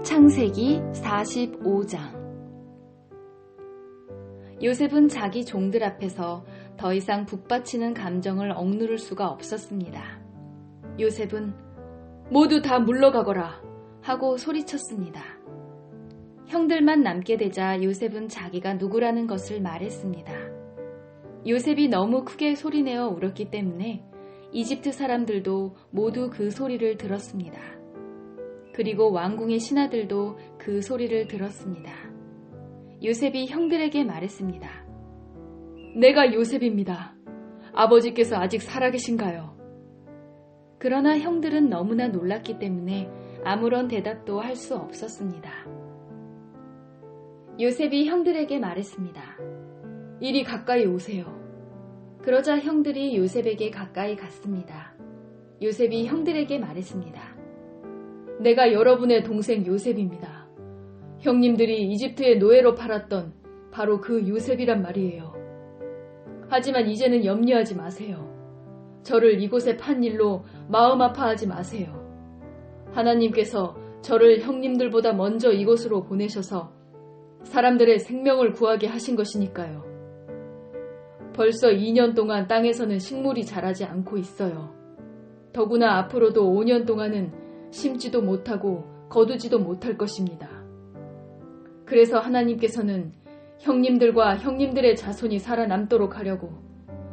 창세기 45장. 요셉은 자기 종들 앞에서 더 이상 북받치는 감정을 억누를 수가 없었습니다. 요셉은 모두 다 물러가거라 하고 소리쳤습니다. 형들만 남게 되자 요셉은 자기가 누구라는 것을 말했습니다. 요셉이 너무 크게 소리내어 울었기 때문에 이집트 사람들도 모두 그 소리를 들었습니다. 그리고 왕궁의 신하들도 그 소리를 들었습니다. 요셉이 형들에게 말했습니다. 내가 요셉입니다. 아버지께서 아직 살아계신가요? 그러나 형들은 너무나 놀랐기 때문에 아무런 대답도 할 수 없었습니다. 요셉이 형들에게 말했습니다. 이리 가까이 오세요. 그러자 형들이 요셉에게 가까이 갔습니다. 요셉이 형들에게 말했습니다. 내가 여러분의 동생 요셉입니다. 형님들이 이집트에 노예로 팔았던 바로 그 요셉이란 말이에요. 하지만 이제는 염려하지 마세요. 저를 이곳에 판 일로 마음 아파하지 마세요. 하나님께서 저를 형님들보다 먼저 이곳으로 보내셔서 사람들의 생명을 구하게 하신 것이니까요. 벌써 2년 동안 땅에서는 식물이 자라지 않고 있어요. 더구나 앞으로도 5년 동안은 심지도 못하고 거두지도 못할 것입니다. 그래서 하나님께서는 형님들과 형님들의 자손이 살아남도록 하려고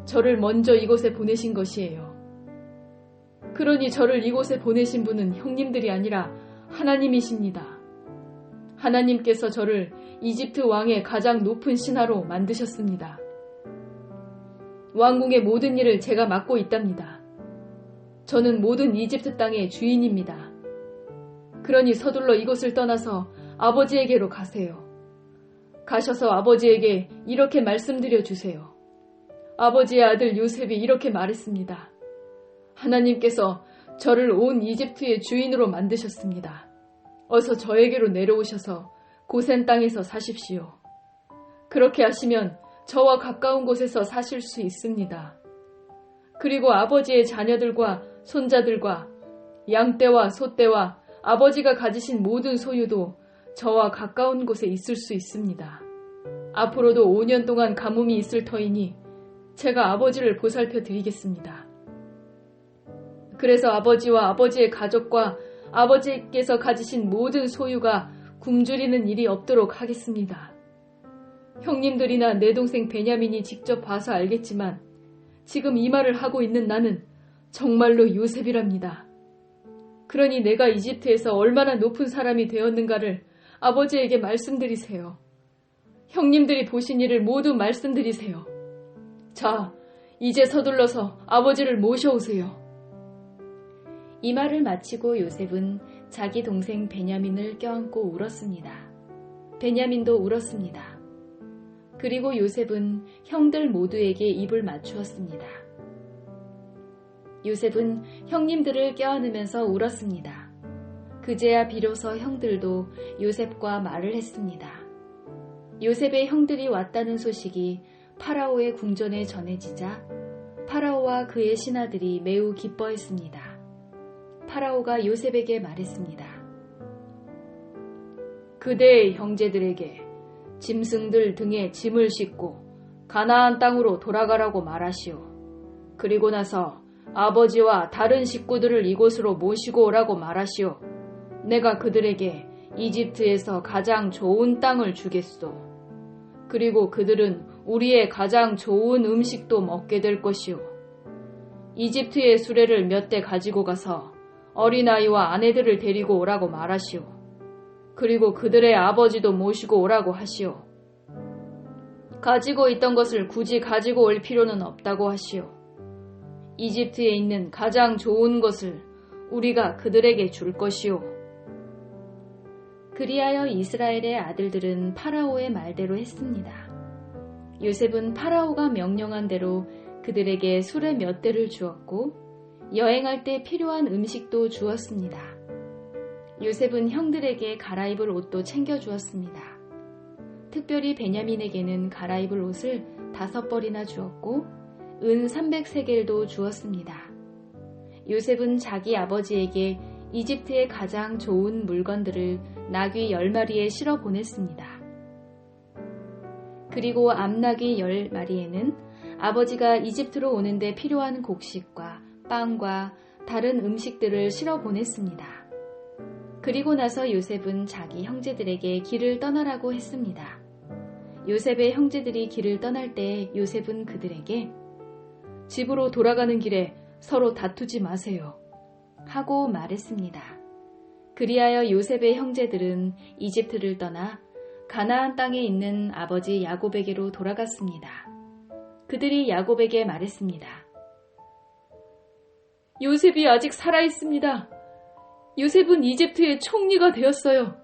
저를 먼저 이곳에 보내신 것이에요. 그러니 저를 이곳에 보내신 분은 형님들이 아니라 하나님이십니다. 하나님께서 저를 이집트 왕의 가장 높은 신하로 만드셨습니다. 왕궁의 모든 일을 제가 맡고 있답니다. 저는 모든 이집트 땅의 주인입니다. 그러니 서둘러 이곳을 떠나서 아버지에게로 가세요. 가셔서 아버지에게 이렇게 말씀드려 주세요. 아버지의 아들 요셉이 이렇게 말했습니다. 하나님께서 저를 온 이집트의 주인으로 만드셨습니다. 어서 저에게로 내려오셔서 고센 땅에서 사십시오. 그렇게 하시면 저와 가까운 곳에서 사실 수 있습니다. 그리고 아버지의 자녀들과 손자들과 양떼와 소떼와 아버지가 가지신 모든 소유도 저와 가까운 곳에 있을 수 있습니다. 앞으로도 5년 동안 가뭄이 있을 터이니 제가 아버지를 보살펴 드리겠습니다. 그래서 아버지와 아버지의 가족과 아버지께서 가지신 모든 소유가 굶주리는 일이 없도록 하겠습니다. 형님들이나 내 동생 베냐민이 직접 봐서 알겠지만 지금 이 말을 하고 있는 나는 정말로 요셉이랍니다. 그러니 내가 이집트에서 얼마나 높은 사람이 되었는가를 아버지에게 말씀드리세요. 형님들이 보신 일을 모두 말씀드리세요. 자, 이제 서둘러서 아버지를 모셔오세요. 이 말을 마치고 요셉은 자기 동생 베냐민을 껴안고 울었습니다. 베냐민도 울었습니다. 그리고 요셉은 형들 모두에게 입을 맞추었습니다. 요셉은 형님들을 껴안으면서 울었습니다. 그제야 비로소 형들도 요셉과 말을 했습니다. 요셉의 형들이 왔다는 소식이 파라오의 궁전에 전해지자 파라오와 그의 신하들이 매우 기뻐했습니다. 파라오가 요셉에게 말했습니다. 그대의 형제들에게 짐승들 등에 짐을 싣고 가나안 땅으로 돌아가라고 말하시오. 그리고 나서 아버지와 다른 식구들을 이곳으로 모시고 오라고 말하시오. 내가 그들에게 이집트에서 가장 좋은 땅을 주겠소. 그리고 그들은 우리의 가장 좋은 음식도 먹게 될 것이오. 이집트의 수레를 몇 대 가지고 가서 어린아이와 아내들을 데리고 오라고 말하시오. 그리고 그들의 아버지도 모시고 오라고 하시오. 가지고 있던 것을 굳이 가지고 올 필요는 없다고 하시오. 이집트에 있는 가장 좋은 것을 우리가 그들에게 줄 것이오. 그리하여 이스라엘의 아들들은 파라오의 말대로 했습니다. 요셉은 파라오가 명령한 대로 그들에게 수레 몇 대를 주었고 여행할 때 필요한 음식도 주었습니다. 요셉은 형들에게 갈아입을 옷도 챙겨주었습니다. 특별히 베냐민에게는 갈아입을 옷을 5벌이나 주었고 은 300세겔도 주었습니다. 요셉은 자기 아버지에게 이집트의 가장 좋은 물건들을 나귀 10마리에 실어 보냈습니다. 그리고 암나귀 10마리에는 아버지가 이집트로 오는데 필요한 곡식과 빵과 다른 음식들을 실어 보냈습니다. 그리고 나서 요셉은 자기 형제들에게 길을 떠나라고 했습니다. 요셉의 형제들이 길을 떠날 때 요셉은 그들에게 집으로 돌아가는 길에 서로 다투지 마세요 하고 말했습니다. 그리하여 요셉의 형제들은 이집트를 떠나 가나안 땅에 있는 아버지 야곱에게로 돌아갔습니다. 그들이 야곱에게 말했습니다. 요셉이 아직 살아있습니다. 요셉은 이집트의 총리가 되었어요.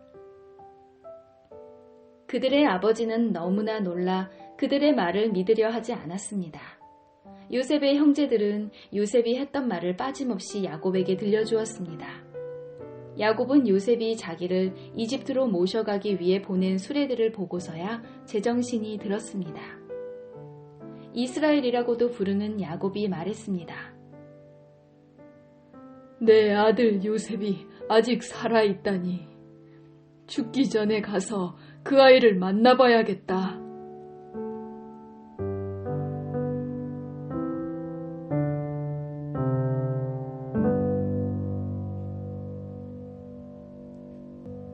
그들의 아버지는 너무나 놀라 그들의 말을 믿으려 하지 않았습니다. 요셉의 형제들은 요셉이 했던 말을 빠짐없이 야곱에게 들려주었습니다. 야곱은 요셉이 자기를 이집트로 모셔가기 위해 보낸 수레들을 보고서야 제정신이 들었습니다. 이스라엘이라고도 부르는 야곱이 말했습니다. 내 아들 요셉이 아직 살아있다니 죽기 전에 가서 그 아이를 만나봐야겠다.